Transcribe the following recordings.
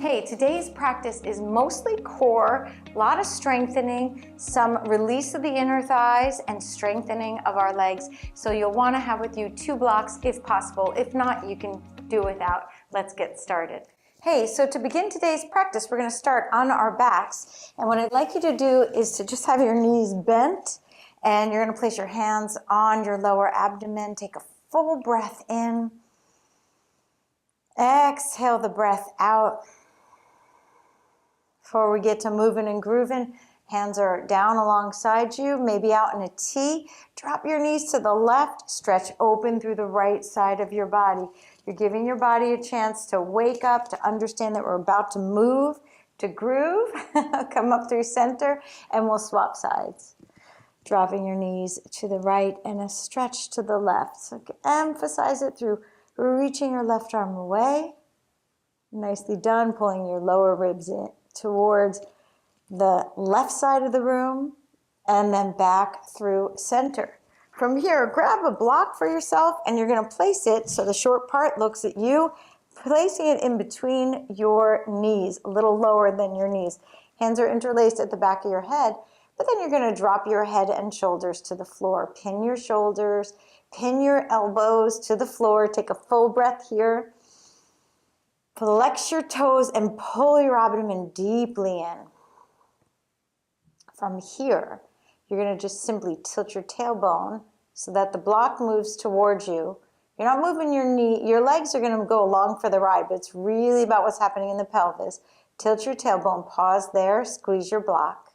Hey, today's practice is mostly core, a lot of strengthening, some release of the inner thighs and strengthening of our legs. So you'll want to have with you 2 blocks if possible. If not, you can do without. Let's get started. Hey, so to begin today's practice, we're going to start on our backs. And what I'd like you to do is to just have your knees bent, and you're going to place your hands on your lower abdomen. Take a full breath in. Exhale the breath out. Before we get to moving and grooving, hands are down alongside you, maybe out in a T. Drop your knees to the left, stretch open through the right side of your body. You're giving your body a chance to wake up, to understand that we're about to move, to groove. Come up through center, and we'll swap sides. Dropping your knees to the right and a stretch to the left. So emphasize it through reaching your left arm away. Nicely done, pulling your lower ribs in towards the left side of the room and then back through center. From here, grab a block for yourself and you're going to place it so the short part looks at you, placing it in between your knees, a little lower than your knees. Hands are interlaced at the back of your head, but then you're going to drop your head and shoulders to the floor. Pin your shoulders, pin your elbows to the floor. Take a full breath here. Flex your toes and pull your abdomen deeply in. From here, you're going to just simply tilt your tailbone so that the block moves towards you. You're not moving your knee. Your legs are going to go along for the ride, but it's really about what's happening in the pelvis. Tilt your tailbone, pause there, squeeze your block.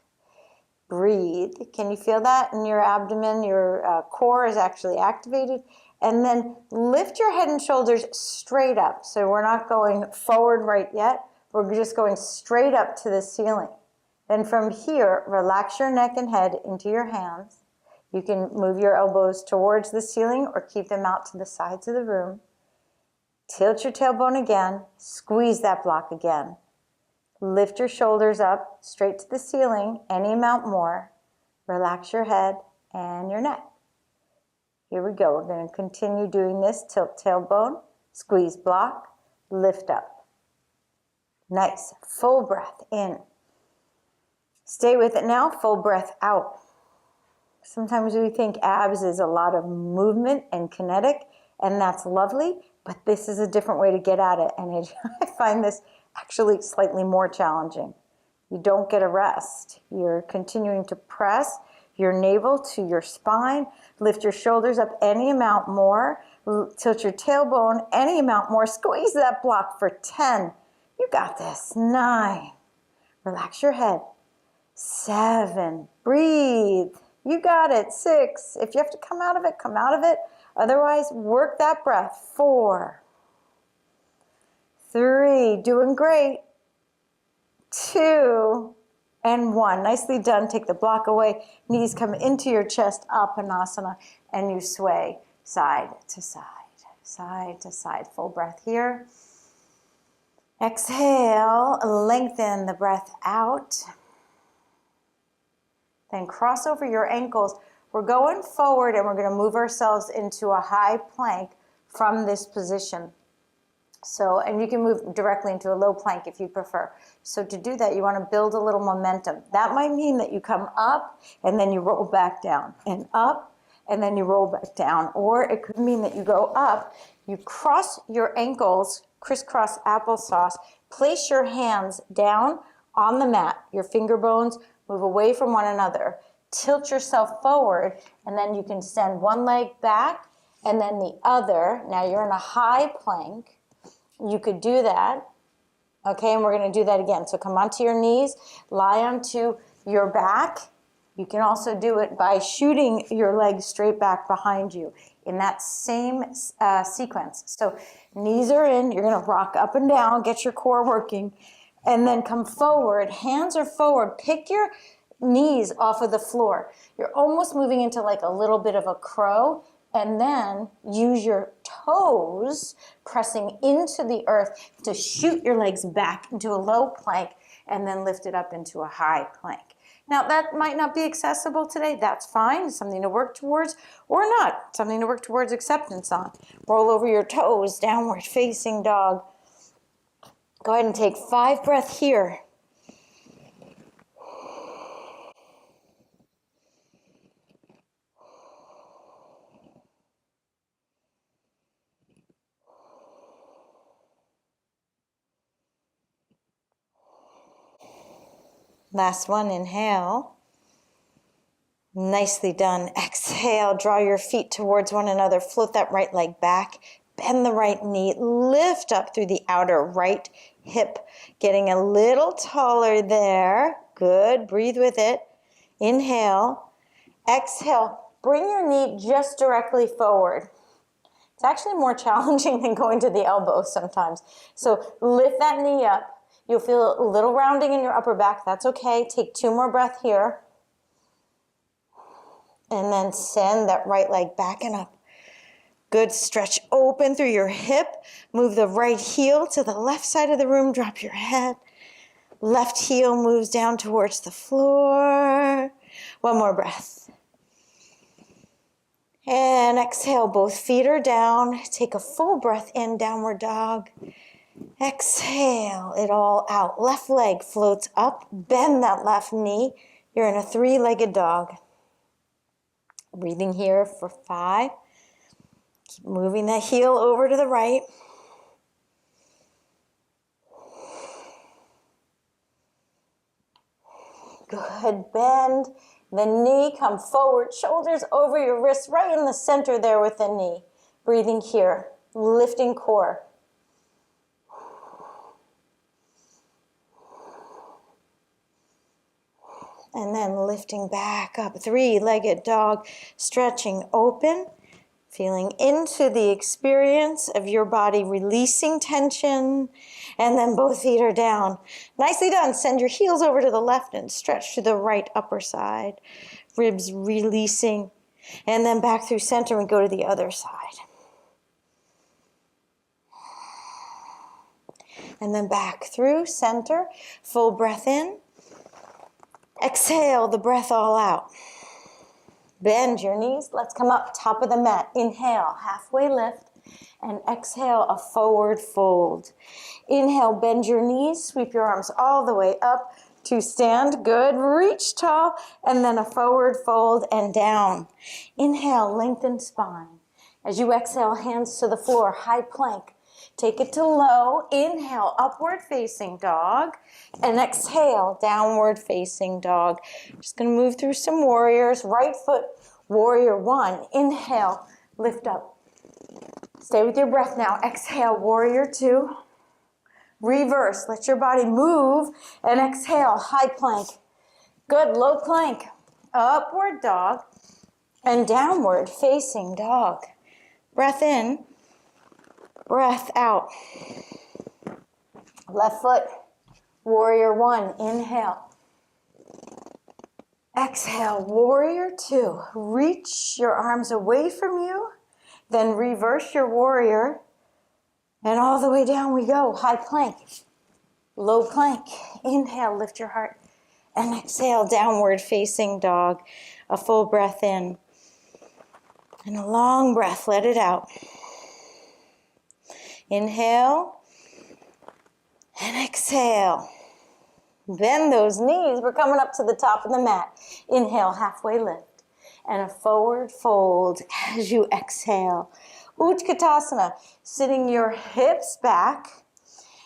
Breathe. Can you feel that in your abdomen? Your core is actually activated. And then lift your head and shoulders straight up. So we're not going forward right yet. We're just going straight up to the ceiling. Then from here, relax your neck and head into your hands. You can move your elbows towards the ceiling or keep them out to the sides of the room. Tilt your tailbone again. Squeeze that block again. Lift your shoulders up straight to the ceiling, any amount more. Relax your head and your neck. Here we go. We're going to continue doing this. Tilt tailbone, squeeze block, lift up. Nice. Full breath in. Stay with it now. Full breath out. Sometimes we think abs is a lot of movement and kinetic, and that's lovely, but this is a different way to get at it, and I find this actually slightly more challenging. You don't get a rest. You're continuing to press your navel to your spine. Lift your shoulders up any amount more. Tilt your tailbone any amount more. Squeeze that block for 10. You got this. 9. Relax your head. 7. Breathe. You got it. 6. If you have to come out of it, come out of it. Otherwise, work that breath. 4. 3. Doing great. 2. And 1. Nicely done. Take the block away. Knees come into your chest, Apanasana, and you sway side to side, side to side. Full breath here. Exhale, lengthen the breath out. Then cross over your ankles. We're going forward and we're going to move ourselves into a high plank from this position. So, and you can move directly into a low plank if you prefer. So to do that, you want to build a little momentum. That might mean that you come up and then you roll back down, and up and then you roll back down. Or it could mean that you go up, you cross your ankles, crisscross applesauce, place your hands down on the mat. Your finger bones move away from one another. Tilt yourself forward, and then you can send one leg back and then the other. Now you're in a high plank. You could do that, okay, and we're going to do that again. So come onto your knees, lie onto your back. You can also do it by shooting your legs straight back behind you in that same sequence. So knees are in, you're going to rock up and down, get your core working, and then come forward. Hands are forward. Pick your knees off of the floor. You're almost moving into like a little bit of a crow. And then use your toes pressing into the earth to shoot your legs back into a low plank and then lift it up into a high plank. Now that might not be accessible today. That's fine. It's something to work towards or not. Something to work towards acceptance on. Roll over your toes, downward facing dog. Go ahead and take 5 breaths here. Last one, inhale. Nicely done. Exhale, draw your feet towards one another. Float that right leg back. Bend the right knee. Lift up through the outer right hip. Getting a little taller there. Good. Breathe with it. Inhale. Exhale. Bring your knee just directly forward. It's actually more challenging than going to the elbow sometimes. So lift that knee up. You'll feel a little rounding in your upper back. That's okay. Take 2 more breaths here. And then send that right leg back and up. Good. Stretch open through your hip. Move the right heel to the left side of the room. Drop your head. Left heel moves down towards the floor. 1 more breath. And exhale. Both feet are down. Take a full breath in, downward dog. Exhale it all out. Left leg floats up. Bend that left knee. You're in a 3-legged dog. Breathing here for 5. Keep moving that heel over to the right. Good. Bend the knee. Come forward. Shoulders over your wrists. Right in the center there with the knee. Breathing here. Lifting core. And then lifting back up, 3-legged dog, stretching open, feeling into the experience of your body releasing tension, and then both feet are down. Nicely done. Send your heels over to the left and stretch to the right upper side. Ribs releasing, and then back through center and go to the other side. And then back through center, full breath in. Exhale the breath all out. Bend your knees. Let's come up top of the mat. Inhale, halfway lift. And exhale, a forward fold. Inhale, bend your knees. Sweep your arms all the way up to stand. Good. Reach tall. And then a forward fold and down. Inhale, lengthen spine. As you exhale, hands to the floor. High plank. Take it to low. Inhale, upward facing dog. And exhale, downward facing dog. Just going to move through some warriors. Right foot, warrior 1. Inhale, lift up. Stay with your breath now. Exhale, warrior 2. Reverse. Let your body move. And exhale, high plank. Good, low plank. Upward dog. And downward facing dog. Breath in. Breath out. Left foot, warrior 1, inhale. Exhale, warrior 2. Reach your arms away from you, then reverse your warrior, and all the way down we go. High plank, low plank. Inhale, lift your heart, and exhale, downward facing dog. A full breath in, and a long breath, let it out. Inhale and exhale. Bend those knees. We're coming up to the top of the mat. Inhale, halfway lift. And a forward fold as you exhale. Utkatasana, sitting your hips back.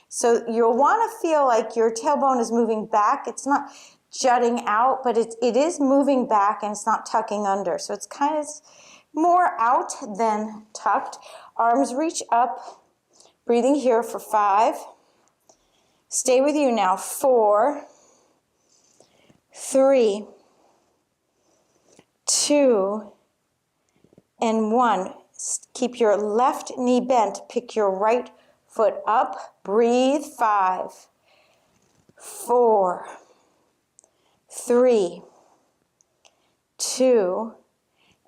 So you'll want to feel like your tailbone is moving back. It's not jutting out, but it is moving back and it's not tucking under. So it's kind of more out than tucked. Arms reach up. Breathing here for 5. Stay with you now. 4, 3, 2, and 1. Keep your left knee bent. Pick your right foot up. Breathe. 5, 4, 3, 2,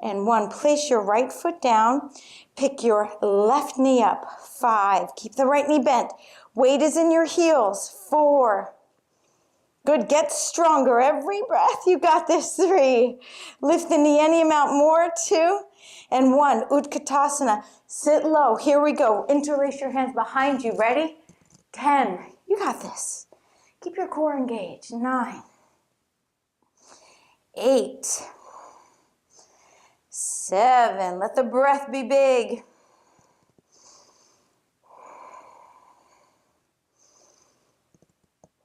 and 1. Place your right foot down. Pick your left knee up. 5. Keep the right knee bent. Weight is in your heels. 4. Good. Get stronger every breath. You got this. 3. Lift the knee any amount more. 2. And 1. Utkatasana. Sit low. Here we go. Interlace your hands behind you. Ready? 10. You got this. Keep your core engaged. 9. 8. 7. Let the breath be big. 6.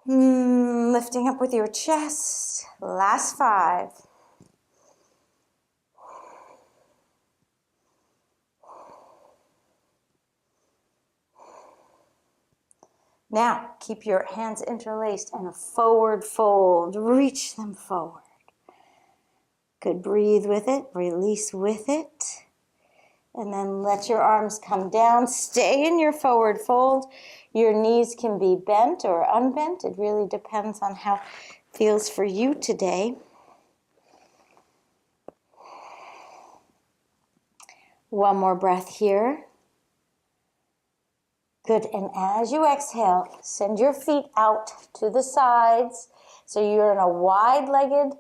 Lifting up with your chest. Last 5. 4. Now, keep your hands interlaced and a forward fold. Reach them forward. Good. Breathe with it. Release with it. And then let your arms come down. Stay in your forward fold. Your knees can be bent or unbent. It really depends on how it feels for you today. One more breath here. Good. And as you exhale, send your feet out to the sides. So you're in a wide-legged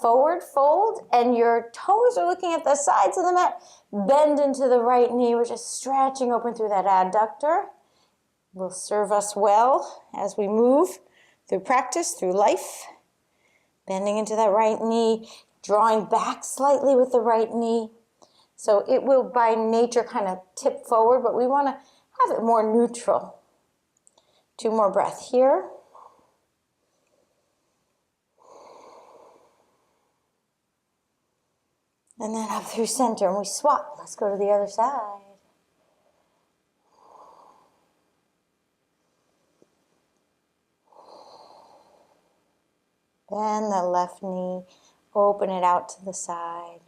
forward fold, and your toes are looking at the sides of the mat. Bend into the right knee. We're just stretching open through that adductor. Will serve us well as we move through practice, through life. Bending into that right knee, drawing back slightly with the right knee. So it will by nature kind of tip forward, but we want to have it more neutral. 2 more breaths here. And then up through center, and we swap. Let's go to the other side. Bend the left knee, open it out to the side.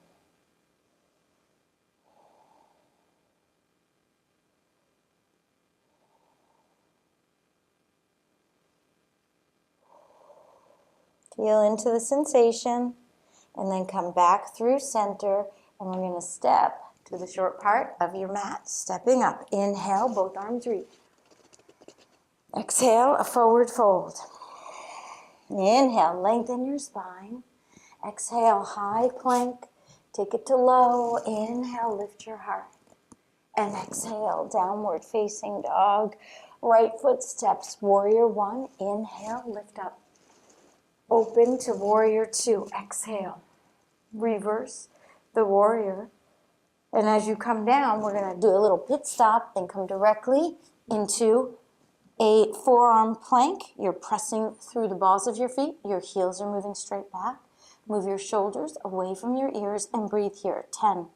Feel into the sensation. And then come back through center, and we're going to step to the short part of your mat. Stepping up. Inhale, both arms reach. Exhale, a forward fold. Inhale, lengthen your spine. Exhale, high plank. Take it to low. Inhale, lift your heart. And exhale, downward facing dog. Right foot steps, warrior 1. Inhale, lift up. Open to warrior 2. Exhale. Reverse the warrior. And as you come down, we're going to do a little pit stop and come directly into a forearm plank. You're pressing through the balls of your feet. Your heels are moving straight back. Move your shoulders away from your ears and breathe here. 10.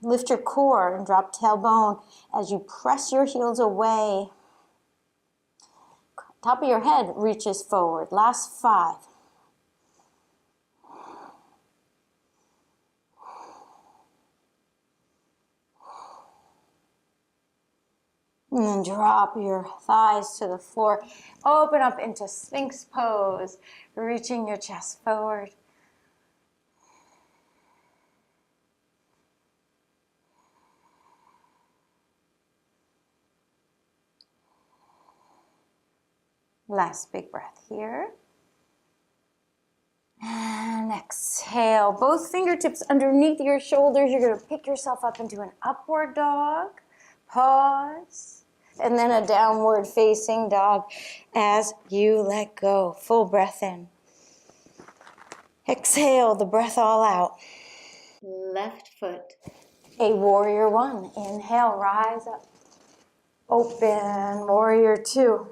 Lift your core and drop tailbone as you press your heels away. Top of your head reaches forward. Last 5. And then drop your thighs to the floor. Open up into Sphinx pose, reaching your chest forward. Last big breath here. And exhale. Both fingertips underneath your shoulders. You're going to pick yourself up into an upward dog. Pause. And then a downward facing dog as you let go. Full breath in. Exhale the breath all out. Left foot. A warrior 1. Inhale, rise up. Open, warrior 2.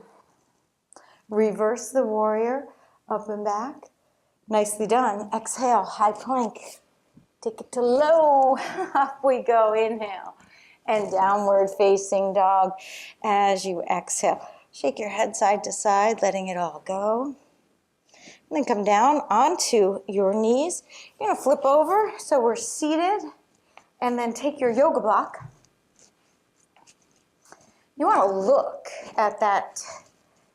Reverse the warrior, up and back. Nicely done. Exhale, high plank. Take it to low. Up we go. Inhale. And downward facing dog as you exhale. Shake your head side to side, letting it all go. And then come down onto your knees. You're going to flip over so we're seated. And then take your yoga block. You want to look at that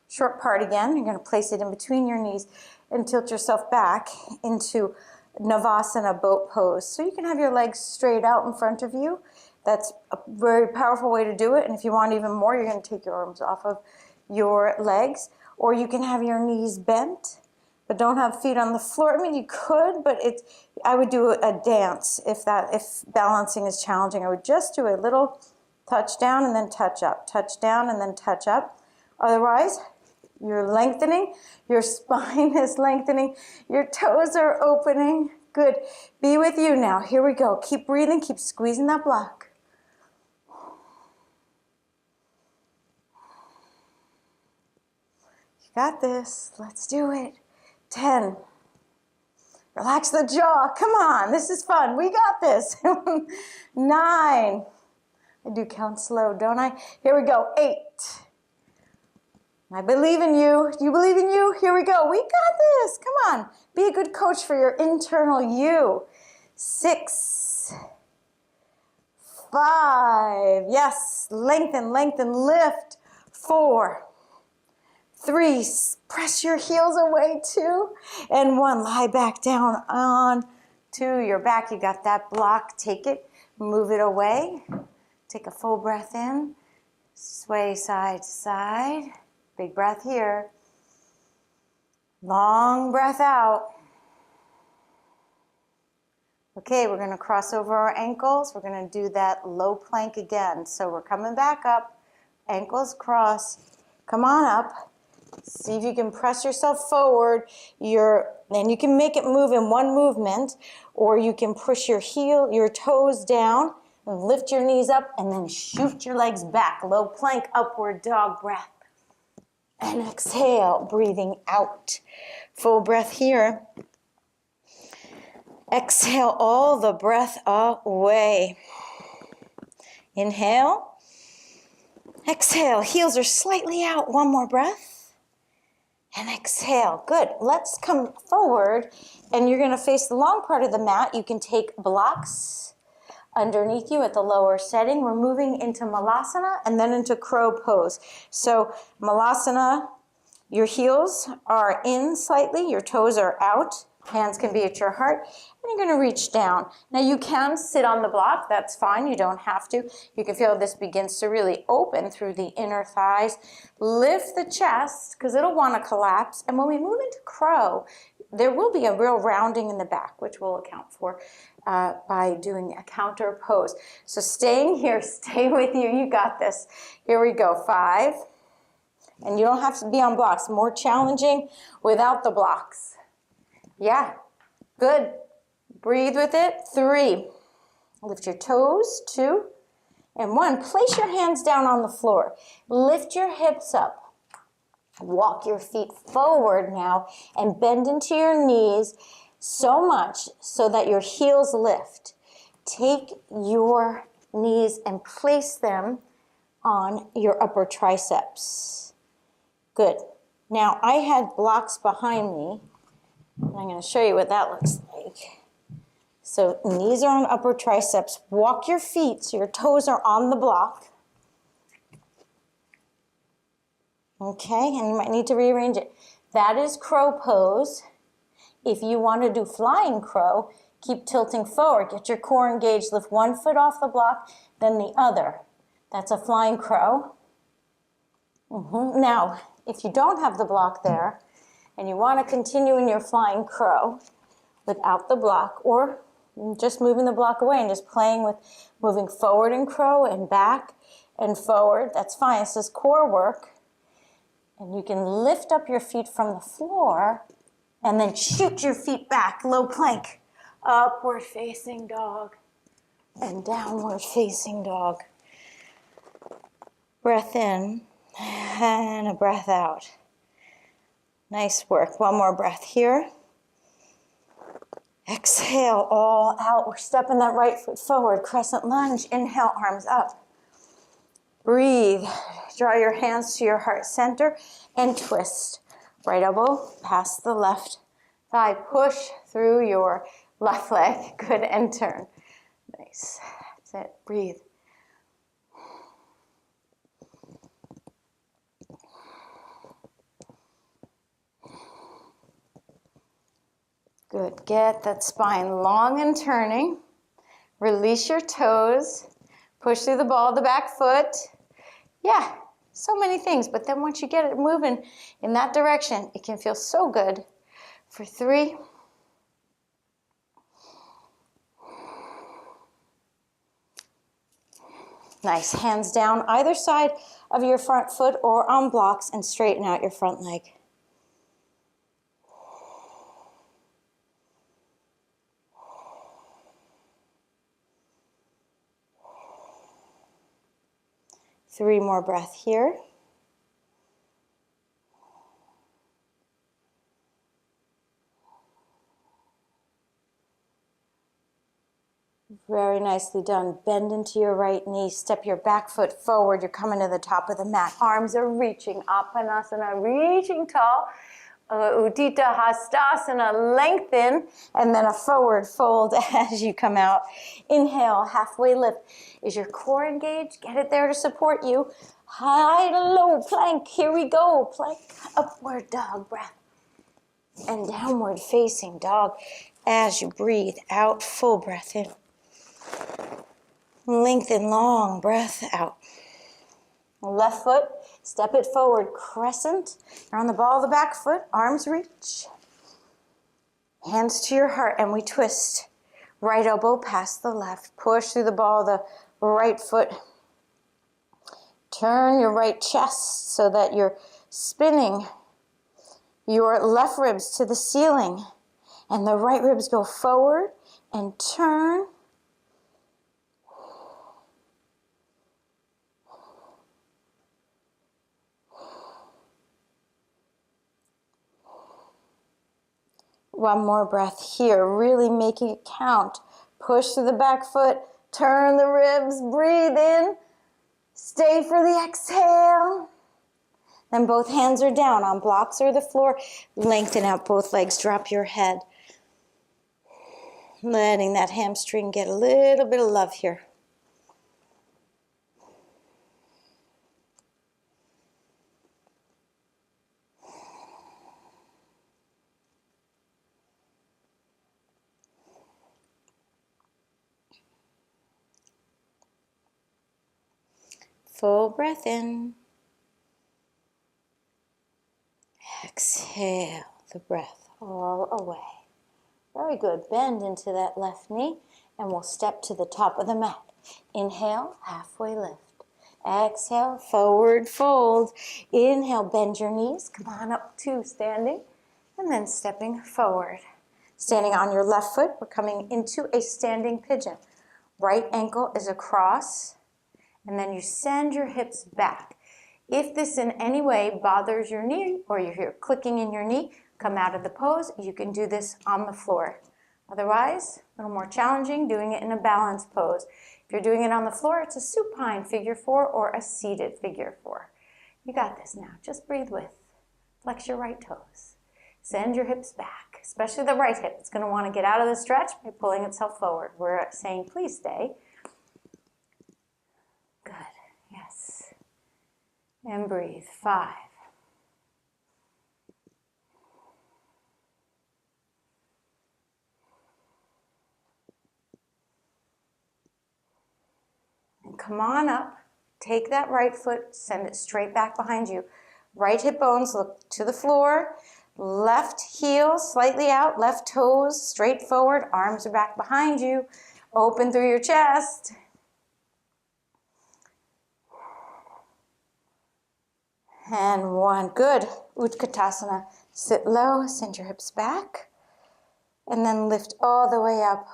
short part again. You're going to place it in between your knees and tilt yourself back into Navasana boat pose. So you can have your legs straight out in front of you. That's a very powerful way to do it. And if you want even more, you're going to take your arms off of your legs. Or you can have your knees bent, but don't have feet on the floor. I mean, you could, but I would do a dance if balancing is challenging. I would just do a little touch down and then touch up, touch down and then touch up. Otherwise, you're lengthening, your spine is lengthening, your toes are opening. Good. Be with you now. Here we go. Keep breathing, keep squeezing that block. You got this. Let's do it. 10. Relax the jaw. Come on. This is fun. We got this. 9. I do count slow, don't I? Here we go. 8. I believe in you. Do you believe in you? Here we go. We got this. Come on. Be a good coach for your internal you. 6. 5. Yes. Lengthen, lengthen, lift. 4. 3, press your heels away, 2, and 1, lie back down on to your back. You got that block, take it, move it away. Take a full breath in, sway side to side. Big breath here. Long breath out. Okay, we're going to cross over our ankles. We're going to do that low plank again. So we're coming back up, ankles cross. Come on up. See if you can press yourself forward. And you can make it move in one movement, or you can push your toes down and lift your knees up and then shoot your legs back. Low plank, upward dog breath. And exhale, breathing out. Full breath here. Exhale all the breath away. Inhale. Exhale, heels are slightly out. One more breath. And exhale. Good. Let's come forward, and you're going to face the long part of the mat. You can take blocks underneath you at the lower setting. We're moving into malasana and then into crow pose. So malasana, your heels are in slightly, your toes are out. Hands can be at your heart, and you're going to reach down. Now you can sit on the block, that's fine, you don't have to. You can feel this begins to really open through the inner thighs. Lift the chest, because it'll want to collapse. And when we move into crow, there will be a real rounding in the back, which we'll account for by doing a counter pose. So staying here, stay with you, you got this. Here we go, 5. And you don't have to be on blocks, more challenging without the blocks. Yeah, good. Breathe with it. 3. Lift your toes. 2. And 1. Place your hands down on the floor. Lift your hips up. Walk your feet forward now and bend into your knees so much so that your heels lift. Take your knees and place them on your upper triceps. Good. Now, I had blocks behind me. And I'm going to show you what that looks like. So knees are on upper triceps. Walk your feet so your toes are on the block. Okay, and you might need to rearrange it. That is crow pose. If you want to do flying crow, keep tilting forward. Get your core engaged. Lift one foot off the block, then the other. That's a flying crow. Now, if you don't have the block there, and you want to continue in your flying crow without the block, or just moving the block away and just playing with moving forward in crow and back and forward, that's fine. This is core work. And you can lift up your feet from the floor and then shoot your feet back, low plank, upward facing dog and downward facing dog. Breath in and a breath out. Nice work. One more breath here. Exhale all out. We're stepping that right foot forward. Crescent lunge. Inhale, arms up. Breathe. Draw your hands to your heart center and twist. Right elbow past the left thigh. Push through your left leg. Good, and turn. Nice. That's it. Breathe. Good. Get that spine long and turning. Release your toes. Push through the ball of the back foot. Yeah, so many things. But then once you get it moving in that direction, it can feel so good. For 3. Nice. Hands down either side of your front foot or on blocks and straighten out your front leg. Three more breaths here. Very nicely done. Bend into your right knee. Step your back foot forward. You're coming to the top of the mat. Arms are reaching. Apanasana, reaching tall. Uddita Hastasana, lengthen. And then a forward fold as you come out. Inhale, halfway lift. Is your core engaged? Get it there to support you. High to low plank. Here we go. Plank, upward dog breath. And downward facing dog as you breathe out. Full breath in. Lengthen, long breath out. Left foot, step it forward, crescent. You're on the ball of the back foot, arms reach. Hands to your heart, and we twist. Right elbow past the left. Push through the ball of the right foot. Turn your right chest so that you're spinning your left ribs to the ceiling. And the right ribs go forward and turn. One more breath here, really making it count. Push through the back foot, turn the ribs, breathe in. Stay for the exhale. Then both hands are down on blocks or the floor. Lengthen out both legs, drop your head. Letting that hamstring get a little bit of love here. Full breath in. Exhale the breath all away. Very good. Bend into that left knee and we'll step to the top of the mat. Inhale, halfway lift. Exhale, forward fold. Inhale, bend your knees. Come on up to standing and then stepping forward. Standing on your left foot, we're coming into a standing pigeon. Right ankle is across. And then you send your hips back. If this in any way bothers your knee or you hear clicking in your knee, come out of the pose. You can do this on the floor. Otherwise, a little more challenging, doing it in a balanced pose. If you're doing it on the floor, it's a supine figure 4 or a seated figure 4. You got this now. Just breathe with. Flex your right toes. Send your hips back, especially the right hip. It's going to want to get out of the stretch by pulling itself forward. We're saying, please stay. Good. Yes. And breathe. 5. And come on up. Take that right foot, send it straight back behind you. Right hip bones look to the floor. Left heel slightly out, left toes straight forward. Arms are back behind you. Open through your chest. And 1. Good. Utkatasana. Sit low, send your hips back. And then lift all the way up.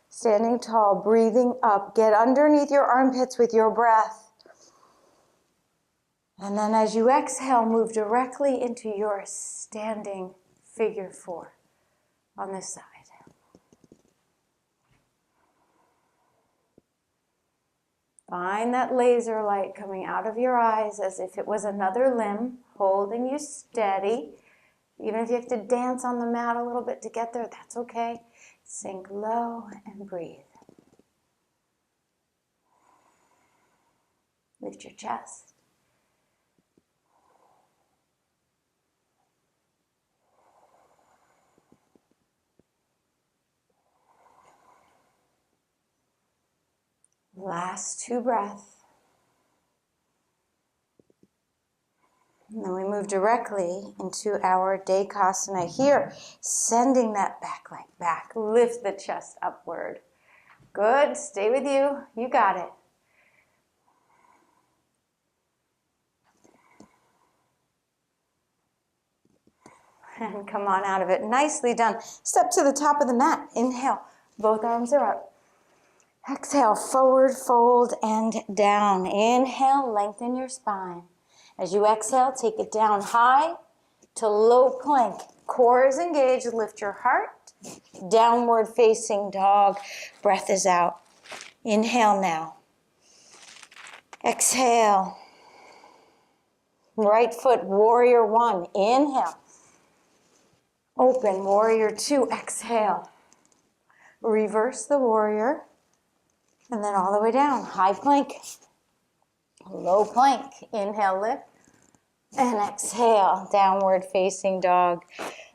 Standing tall, breathing up. Get underneath your armpits with your breath. And then as you exhale, move directly into your standing figure 4 on this side. Find that laser light coming out of your eyes as if it was another limb, holding you steady. Even if you have to dance on the mat a little bit to get there, that's okay. Sink low and breathe. Lift your chest. Last 2 breaths. And then we move directly into our Dekasana here, sending that back leg back. Lift the chest upward. Good. Stay with you. You got it. And come on out of it. Nicely done. Step to the top of the mat. Inhale. Both arms are up. Exhale, forward fold and down. Inhale, lengthen your spine. As you exhale, take it down high to low plank. Core is engaged. Lift your heart. Downward facing dog. Breath is out. Inhale now. Exhale. Right foot, warrior one. Inhale. Open, warrior two. Exhale. Reverse the warrior. And then all the way down. High plank. Low plank. Inhale, lift. And exhale. Downward facing dog.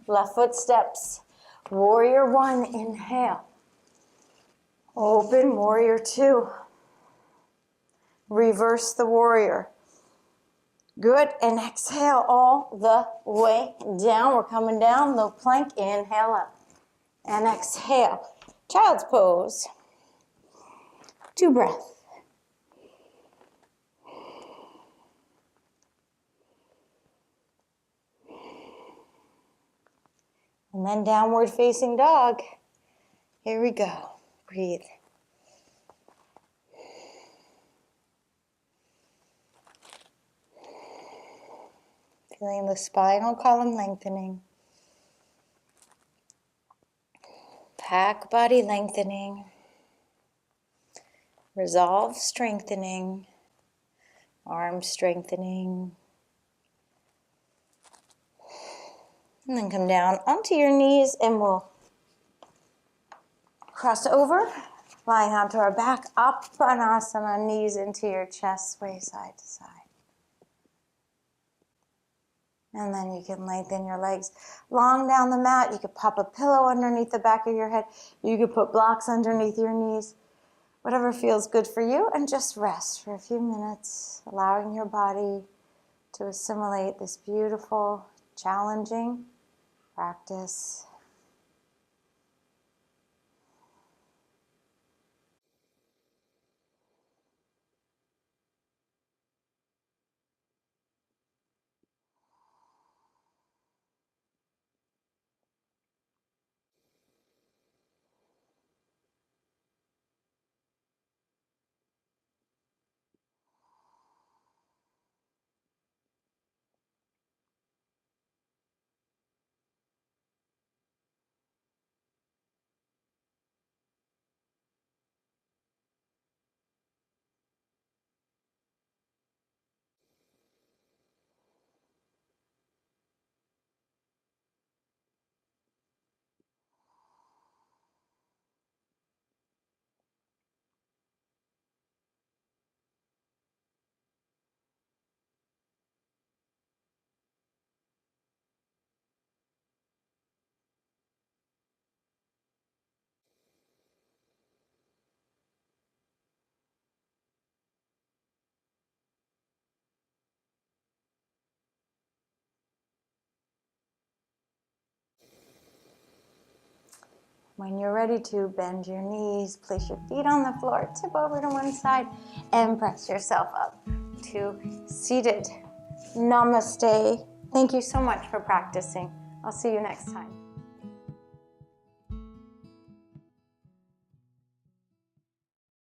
Left foot steps. Warrior one. Inhale. Open, warrior two. Reverse the warrior. Good, and exhale all the way down. We're coming down, low plank, inhale up. And exhale, child's pose. 2 breaths. And then downward facing dog. Here we go, breathe. Feeling the spinal column lengthening. Back body lengthening. Resolve strengthening. Arms strengthening. And then come down onto your knees and we'll cross over, lying onto our back, Uppanasana, knees into your chest, sway side to side. And then you can lengthen your legs long down the mat. You could pop a pillow underneath the back of your head. You could put blocks underneath your knees. Whatever feels good for you, and just rest for a few minutes, allowing your body to assimilate this beautiful, challenging practice. When you're ready to, bend your knees, place your feet on the floor, tip over to one side, and press yourself up to seated. Namaste. Thank you so much for practicing. I'll see you next time.